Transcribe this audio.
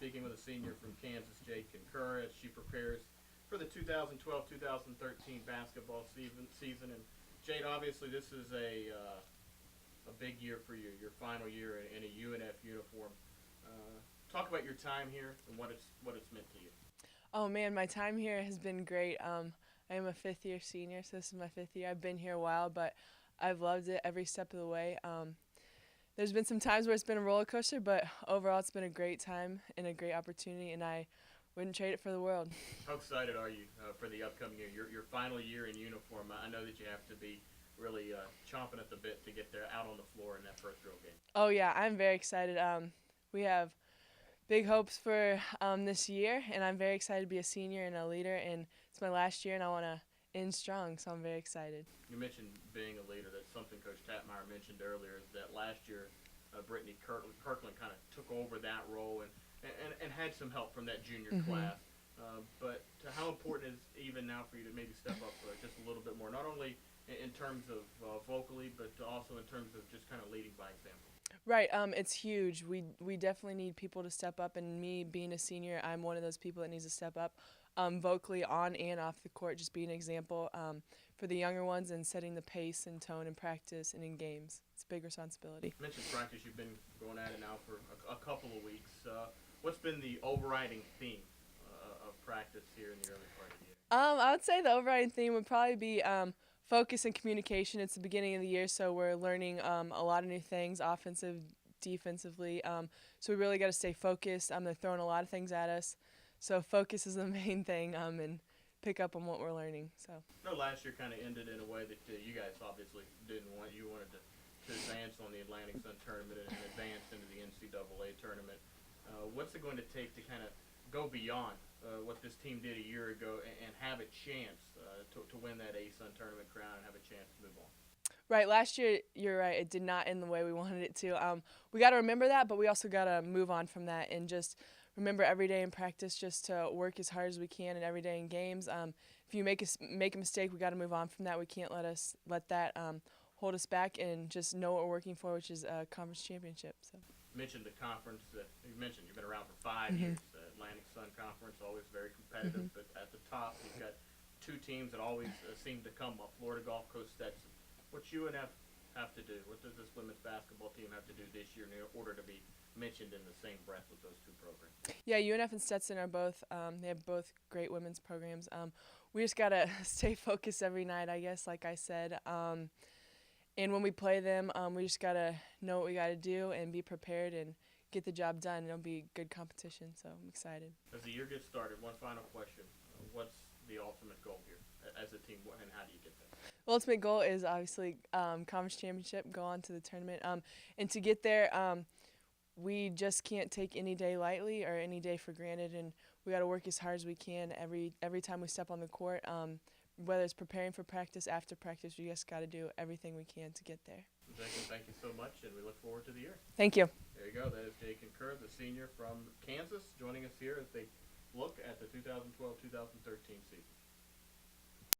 speaking with a senior from Kansas, Jade Kerr, as she prepares for the 2012-2013 basketball season. And Jade, obviously, this is a big year for you, your final year in a UNF uniform. Talk about your time here and what it's meant to you. Oh man, my time here has been great. I am a fifth-year senior, so this is my 5th year. I've been here a while, but I've loved it every step of the way. There's been some times where it's been a roller coaster, but overall it's been a great time and a great opportunity, and I wouldn't trade it for the world. How excited are you for the upcoming year, your final year in uniform? I know that you have to be really chomping at the bit to get there out on the floor in that first real game. Oh yeah, I'm very excited. We have big hopes for this year, and I'm very excited to be a senior and a leader, and it's my last year, and I want to end strong, so I'm very excited. You mentioned being a leader. That's something Coach Tatmeyer mentioned earlier. Is that last year, Brittany Kirkland kind of took over that role and had some help from that junior class. But how important is even now for you to maybe step up just a little bit more, not only in terms of vocally, but also in terms of just kind of leading by example? Right, it's huge. We definitely need people to step up, and me being a senior, I'm one of those people that needs to step up, vocally on and off the court, just being an example for the younger ones and setting the pace and tone in practice and in games. It's a big responsibility. You mentioned practice. You've been going at it now for a couple of weeks. What's been the overriding theme of practice here in the early part of the year? I would say the overriding theme would probably be focus and communication. It's the beginning of the year, so we're learning a lot of new things, offensive, defensively. So we really got to stay focused. They're throwing a lot of things at us, so focus is the main thing, and pick up on what we're learning. So. No, last year kind of ended in a way that you guys obviously didn't want. You wanted to advance on the Atlantic Sun tournament and advance into the NCAA tournament. What's it going to take to kind of go beyond what this team did a year ago and have a chance to win that A-Sun tournament crown and have a chance to move on? Right, last year, you're right, it did not end the way we wanted it to. We got to remember that, but we also got to move on from that and just remember every day in practice just to work as hard as we can, and every day in games. If you make a mistake, we got to move on from that. We can't let that hold us back, and just know what we're working for, which is a conference championship. So. You mentioned the conference that you mentioned. You've been around for 5 years. The Atlantic Sun Conference, always very competitive, but at the top you've got two teams that always seem to come up: Florida Gulf Coast, Stetson. What UNF have to do? What does this women's basketball team have to do this year in order to be mentioned in the same breath with those two programs? Yeah, UNF and Stetson are both. They have both great women's programs. We just gotta stay focused every night, I guess. Like I said. And when we play them, we just got to know what we got to do and be prepared and get the job done. It'll be good competition, so I'm excited. As the year gets started, one final question. What's the ultimate goal here as a team, and how do you get there? The ultimate goal is obviously conference championship, go on to the tournament. And to get there, we just can't take any day lightly or any day for granted, and we got to work as hard as we can every time we step on the court. Whether it's preparing for practice, after practice, we just got to do everything we can to get there. Thank you so much, and we look forward to the year. Thank you. There you go. That is Jade Kerr, the senior from Kansas, joining us here as they look at the 2012-2013 season.